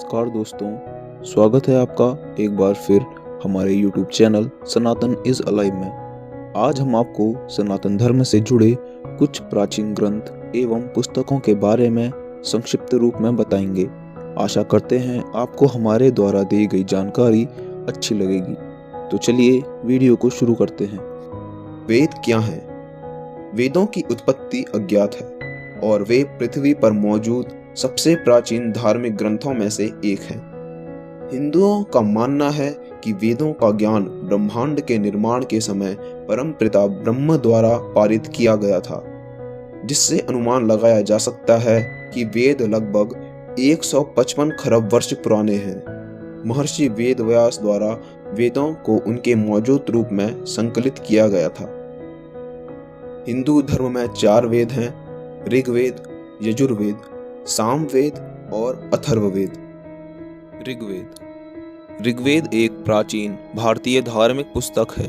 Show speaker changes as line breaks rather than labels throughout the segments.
नमस्कार दोस्तों, स्वागत है आपका एक बार फिर हमारे YouTube channel Sanatan is alive में। आज हम आपको सनातन धर्म से जुड़े कुछ प्राचीन ग्रंथ एवं पुस्तकों के बारे में संक्षिप्त रूप में बताएंगे। आशा करते हैं आपको हमारे द्वारा दी गई जानकारी अच्छी लगेगी। तो चलिए वीडियो को शुरू करते हैं।
वेद क्या है? वेदों की उत्पत्ति अज्ञात है और वे पृथ्वी पर मौजूद सबसे प्राचीन धार्मिक ग्रंथों में से एक हैं। हिंदुओं का मानना है कि वेदों का ज्ञान ब्रह्मांड के निर्माण के समय परम पिता ब्रह्म द्वारा पारित किया गया था, जिससे अनुमान लगाया जा सकता है कि वेद लगभग 155 खरब वर्ष पुराने हैं। महर्षि वेदव्यास द्वारा वेदों को उनके मौजूद रूप में संकलित किया गया था। हिंदू धर्म में 4 वेद हैं: ऋग्वेद, यजुर्वेद, सामवेद और अथर्ववेद।
ऋग्वेद एक प्राचीन भारतीय धार्मिक पुस्तक है।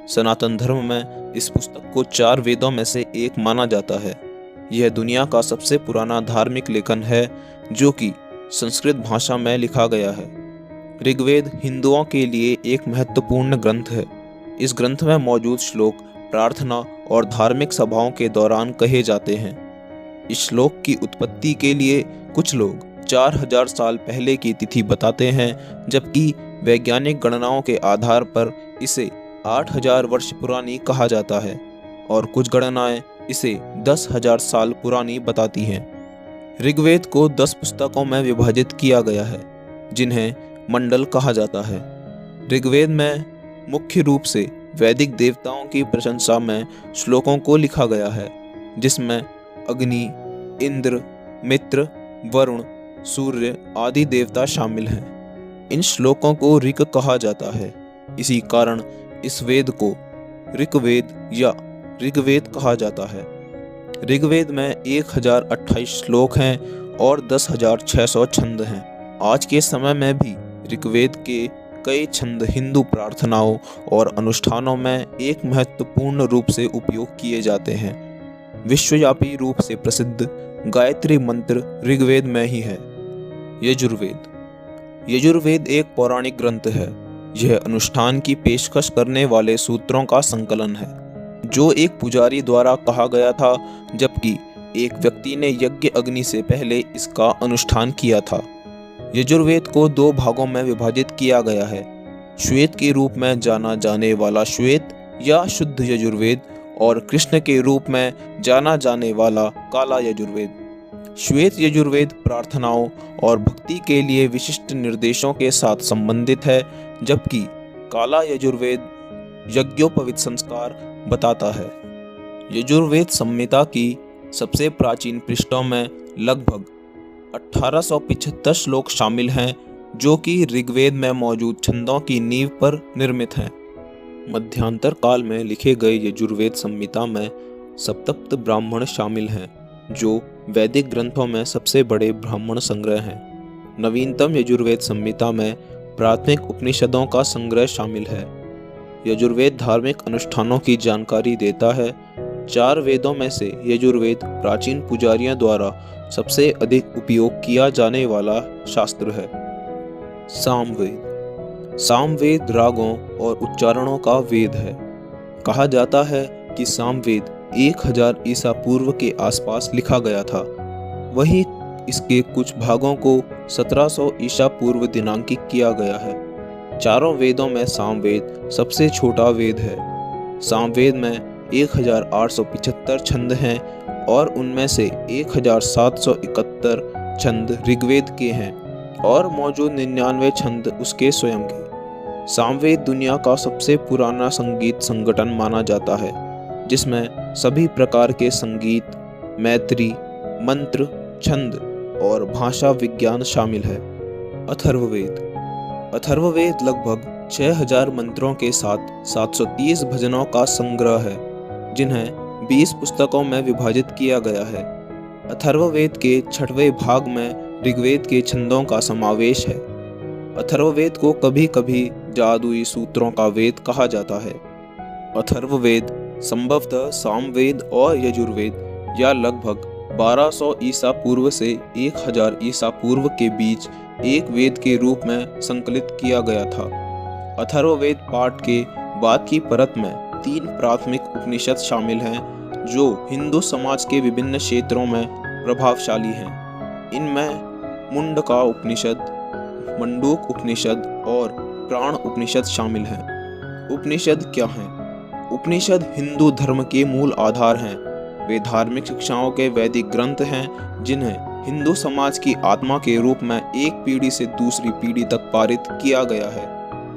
सनातन धर्म में इस पुस्तक को 4 वेदों में से एक माना जाता है। यह दुनिया का सबसे पुराना धार्मिक लेखन है जो कि संस्कृत भाषा में लिखा गया है। ऋग्वेद हिंदुओं के लिए एक महत्वपूर्ण ग्रंथ है। इस ग्रंथ में मौजूद श्लोक प्रार्थना और धार्मिक सभाओं के दौरान कहे जाते हैं। इस श्लोक की उत्पत्ति के लिए कुछ लोग 4000 साल पहले की तिथि बताते हैं, जबकि वैज्ञानिक गणनाओं के आधार पर इसे 8000 वर्ष पुरानी कहा जाता है और कुछ गणनाएं इसे 10,000 साल पुरानी बताती हैं। ऋग्वेद को 10 पुस्तकों में विभाजित किया गया है, जिन्हें मंडल कहा जाता है। ऋग्वेद में मुख्य रूप से वैदिक देवताओं की प्रशंसा में श्लोकों को लिखा गया है, जिसमें अग्नि, इंद्र, मित्र, वरुण, सूर्य आदि देवता शामिल हैं। इन श्लोकों को ऋक कहा जाता है। इसी कारण इस वेद को ऋग्वेद या ऋग्वेद कहा जाता है। ऋग्वेद में 1028 श्लोक हैं और 10,600 छंद हैं। आज के समय में भी ऋग्वेद के कई छंद हिंदू प्रार्थनाओं और अनुष्ठानों में एक महत्वपूर्ण रूप से उपयोग किए जाते हैं। विश्वव्यापी रूप से प्रसिद्ध गायत्री मंत्र ऋग्वेद में ही है। यजुर्वेद एक पौराणिक ग्रंथ है। यह अनुष्ठान की पेशकश करने वाले सूत्रों का संकलन है, जो एक पुजारी द्वारा कहा गया था, जबकि एक व्यक्ति ने यज्ञ अग्नि से पहले इसका अनुष्ठान किया था। यजुर्वेद को 2 भागों में विभाजित किया गया है: श्वेत के रूप में जाना जाने वाला श्वेत या शुद्ध यजुर्वेद और कृष्ण के रूप में जाना जाने वाला काला यजुर्वेद। श्वेत यजुर्वेद प्रार्थनाओं और भक्ति के लिए विशिष्ट निर्देशों के साथ संबंधित है, जबकि काला यजुर्वेद यज्ञोपवीत संस्कार बताता है। यजुर्वेद संहिता की सबसे प्राचीन पृष्ठों में लगभग 1875 श्लोक शामिल हैं, जो कि ऋग्वेद में मौजूद छंदों की नींव पर निर्मित हैं। मध्यांतर काल में लिखे गए यजुर्वेद संहिता में सप्तप्त ब्राह्मण शामिल हैं, जो वैदिक ग्रंथों में सबसे बड़े ब्राह्मण संग्रह हैं। नवीनतम यजुर्वेद संहिता में प्राथमिक उपनिषदों का संग्रह शामिल है। यजुर्वेद धार्मिक अनुष्ठानों की जानकारी देता है। 4 वेदों में से यजुर्वेद प्राचीन पुजारियों द्वारा सबसे अधिक उपयोग किया जाने वाला शास्त्र है। सामवेद रागों और उच्चारणों का वेद है। कहा जाता है कि सामवेद 1000 ईसा पूर्व के आसपास लिखा गया था। वहीं इसके कुछ भागों को 1700 ईसा पूर्व दिनांकित किया गया है। चारों वेदों में सामवेद सबसे छोटा वेद है। सामवेद में 1875 छंद हैं और उनमें से 1771 छंद ऋग्वेद के हैं और मौजूद 99 छंद उसके स्वयं के। सामवेद दुनिया का सबसे पुराना संगीत संगठन माना जाता है, जिसमें सभी प्रकार के संगीत, मैत्री, मंत्र, छंद और भाषा विज्ञान शामिल है। अथर्ववेद लगभग 6000 मंत्रों के साथ 730 भजनों का संग्रह है, जिन्हें 20 पुस्तकों में विभाजित किया गया है। अथर्ववेद के 6वें भाग में ऋग्वेद के छंदों का समावेश है। अथर्ववेद को कभी कभी जादुई सूत्रों का वेद कहा जाता है। अथर्ववेद संभवतः सामवेद और यजुर्वेद या लगभग 1200 ईसा पूर्व से 1000 ईसा पूर्व के बीच एक वेद के रूप में संकलित किया गया था। अथर्ववेद पाठ के बाद की परत में 3 प्राथमिक उपनिषद शामिल हैं जो हिंदू समाज के विभिन्न क्षेत्रों में प्रभावशाली हैं। इनमें मुंडका उपनिषद, मंडूक उपनिषद और प्राण उपनिषद शामिल हैं। उपनिषद क्या हैं? उपनिषद हिंदू धर्म के मूल आधार हैं। वे धार्मिक शिक्षाओं के वैदिक ग्रंथ हैं जिन्हें हिंदू समाज की आत्मा के रूप में एक पीढ़ी से दूसरी पीढ़ी तक पारित किया गया है।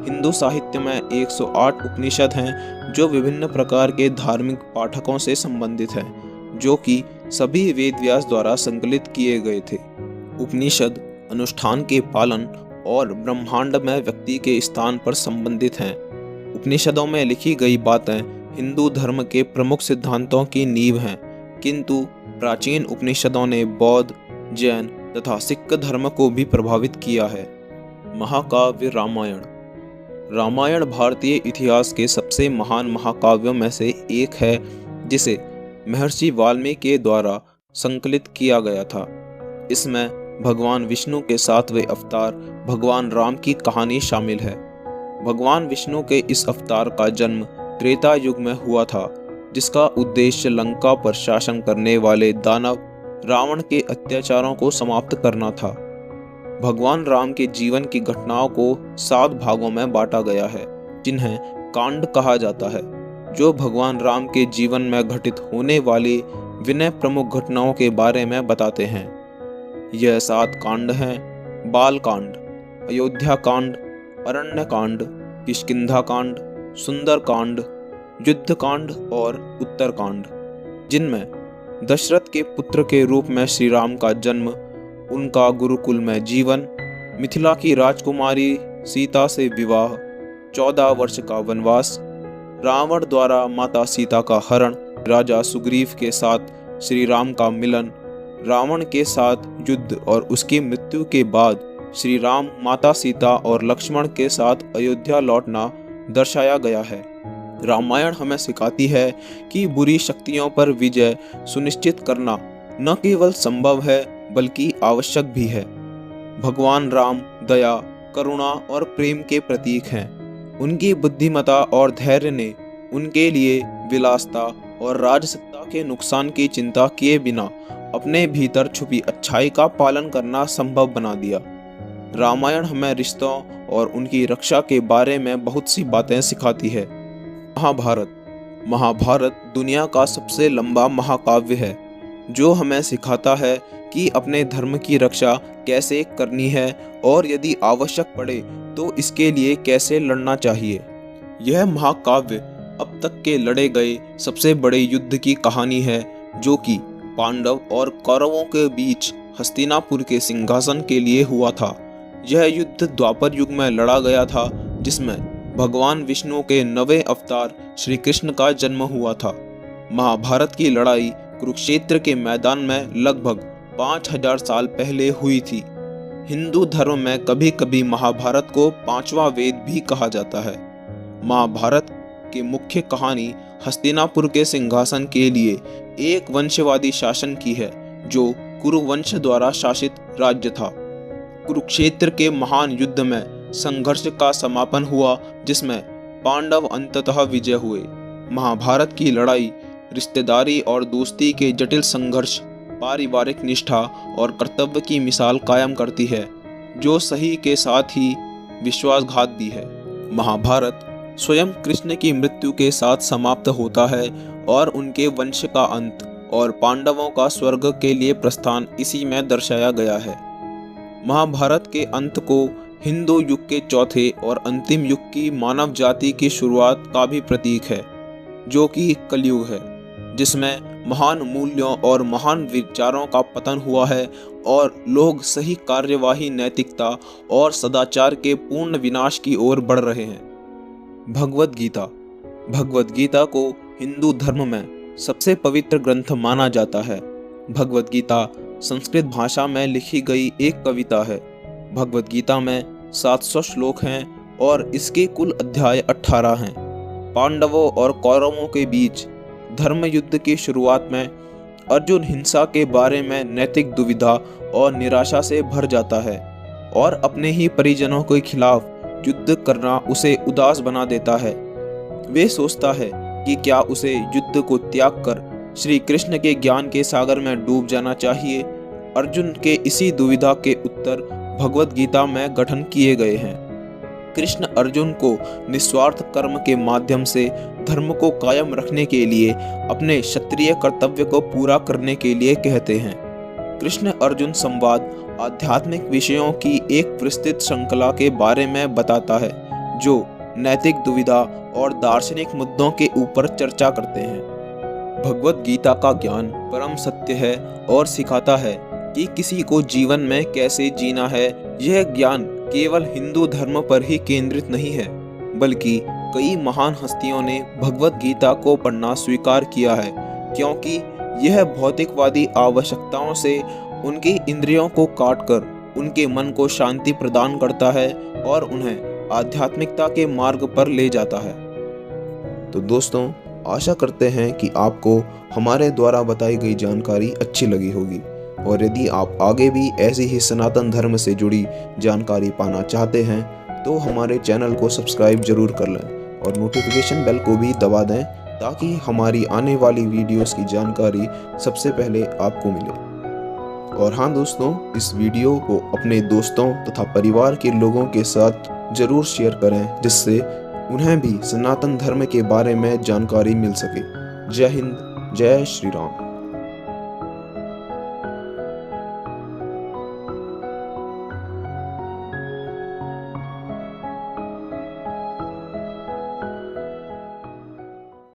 हिंदू साहित्य में 108 उपनिषद हैं जो विभिन्न प्रकार के धार्मिक पाठकों से संबंधित हैं, जो कि सभी वेद व्यास द्वारा संकलित किए गए थे। उपनिषद अनुष्ठान के पालन और ब्रह्मांड में व्यक्ति के स्थान पर संबंधित हैं। उपनिषदों में लिखी गई बातें हिंदू धर्म के प्रमुख सिद्धांतों की नींव हैं, किंतु प्राचीन उपनिषदों ने बौद्ध, जैन तथा सिख धर्म को भी प्रभावित किया है। महाकाव्य रामायण। रामायण भारतीय इतिहास के सबसे महान महाकाव्यों में से एक है, जिसे महर्षि वाल्मीकि द्वारा संकलित किया गया था। इसमें भगवान विष्णु के 7वें अवतार भगवान राम की कहानी शामिल है। भगवान विष्णु के इस अवतार का जन्म त्रेता युग में हुआ था, जिसका उद्देश्य लंका पर शासन करने वाले दानव रावण के अत्याचारों को समाप्त करना था। भगवान राम के जीवन की घटनाओं को 7 भागों में बांटा गया है, जिन्हें कांड कहा जाता है, जो भगवान राम के जीवन में घटित होने वाली विनय प्रमुख घटनाओं के बारे में बताते हैं। यह 7 कांड हैं: बाल कांड, अयोध्या कांड, अरण्य कांड, किष्किंधा कांड, सुंदर कांड, युद्ध कांड और उत्तर कांड, जिनमें दशरथ के पुत्र के रूप में श्री राम का जन्म, उनका गुरुकुल में जीवन, मिथिला की राजकुमारी सीता से विवाह, 14 वर्ष का वनवास, रावण द्वारा माता सीता का हरण, राजा सुग्रीव के साथ श्री राम का मिलन, रावण के साथ युद्ध और उसकी मृत्यु के बाद श्री राम, माता सीता और लक्ष्मण के साथ अयोध्या लौटना दर्शाया गया है। रामायण हमें सिखाती है कि बुरी शक्तियों पर विजय सुनिश्चित करना न केवल संभव है बल्कि आवश्यक भी है। भगवान राम दया, करुणा और प्रेम के प्रतीक हैं। उनकी बुद्धिमत्ता और धैर्य ने उनके लिए विलासिता और राजसत्ता के नुकसान की चिंता किए बिना अपने भीतर छुपी अच्छाई का पालन करना संभव बना दिया। रामायण हमें रिश्तों और उनकी रक्षा के बारे में बहुत सी बातें सिखाती है। महाभारत दुनिया का सबसे लंबा महाकाव्य है, जो हमें सिखाता है कि अपने धर्म की रक्षा कैसे करनी है और यदि आवश्यक पड़े तो इसके लिए कैसे लड़ना चाहिए। यह महाकाव्य अब तक के लड़े गए सबसे बड़े युद्ध की कहानी है, जो कि पांडव और कौरवों के बीच हस्तिनापुर के सिंहासन के लिए हुआ था। यह युद्ध द्वापर युग में लड़ा गया था, जिसमें भगवान विष्णु के 9वें अवतार श्री कृष्ण का जन्म हुआ था। महाभारत की लड़ाई कुरुक्षेत्र के मैदान में लगभग 5000 साल पहले हुई थी। हिंदू धर्म में कभी कभी महाभारत को 5वां वेद भी कहा जाता है। महाभारत की मुख्य कहानी हस्तिनापुर के सिंहासन के लिए एक वंशवादी शासन की है, जो कुरुवंश द्वारा शासित राज्य था। कुरुक्षेत्र के महान युद्ध में संघर्ष का समापन हुआ, जिसमें पांडव अंततः विजय हुए। महाभारत की लड़ाई रिश्तेदारी और दोस्ती के जटिल संघर्ष, पारिवारिक निष्ठा और कर्तव्य की मिसाल कायम करती है, जो सही के साथ ही विश्वासघात भी है। महाभारत स्वयं कृष्ण की मृत्यु के साथ समाप्त होता है और उनके वंश का अंत और पांडवों का स्वर्ग के लिए प्रस्थान इसी में दर्शाया गया है। महाभारत के अंत को हिंदू युग के चौथे और अंतिम युग की मानव जाति की शुरुआत का भी प्रतीक है, जो कि कलयुग है, जिसमें महान मूल्यों और महान विचारों का पतन हुआ है और लोग सही कार्यवाही, नैतिकता और सदाचार के पूर्ण विनाश की ओर बढ़ रहे हैं। भगवद गीता। भगवद गीता को हिंदू धर्म में सबसे पवित्र ग्रंथ माना जाता है। भगवद गीता संस्कृत भाषा में लिखी गई एक कविता है। भगवद गीता में 700 श्लोक हैं और इसके कुल अध्याय 18 हैं। पांडवों और कौरवों के बीच धर्म युद्ध की शुरुआत में अर्जुन हिंसा के बारे में नैतिक दुविधा और निराशा से भर जाता है। और अपने ही परिजनों के खिलाफ युद्ध करना उसे उदास बना देता है। वे सोचता है कि क्या उसे युद्ध को त्याग कर श्री कृष्ण के ज्ञान के सागर में डूब जाना चाहिए। अर्जुन के इसी दुविधा के उत्तर भगवत गीता में गठन किए गए हैं। कृष्ण अर्जुन को निस्वार्थ कर्म के माध्यम से धर्म को कायम रखने के लिए अपने क्षत्रिय कर्तव्य को पूरा करने के लिए कहते हैं। कृष्ण अर्जुन संवाद आध्यात्मिक विषयों की एक विस्तृत श्रृंखला के बारे में बताता है जो नैतिक दुविधा और दार्शनिक मुद्दों के ऊपर चर्चा करते हैं। भगवत गीता का ज्ञान परम सत्य है और सिखाता है कि किसी को जीवन में कैसे जीना है। यह ज्ञान केवल हिंदू धर्म पर ही केंद्रित नहीं है, बल्कि कई महान हस्तियों ने भगवत गीता को पढ़ना स्वीकार किया है, क्योंकि यह भौतिकवादी आवश्यकताओं से उनकी इंद्रियों को काटकर उनके मन को शांति प्रदान करता है और उन्हें आध्यात्मिकता के मार्ग पर ले जाता है।
तो दोस्तों, आशा करते हैं कि आपको हमारे द्वारा बताई गई जानकारी अच्छी लगी होगी, और यदि आप आगे भी ऐसी ही सनातन धर्म से जुड़ी जानकारी पाना चाहते हैं तो हमारे चैनल को सब्सक्राइब जरूर कर लें और नोटिफिकेशन बेल को भी दबा दें ताकि हमारी आने वाली वीडियोस की जानकारी सबसे पहले आपको मिले। और हाँ दोस्तों, इस वीडियो को अपने दोस्तों तथा परिवार के लोगों के साथ जरूर शेयर करें, जिससे उन्हें भी सनातन धर्म के बारे में जानकारी मिल सके। जय हिंद, जय श्री राम।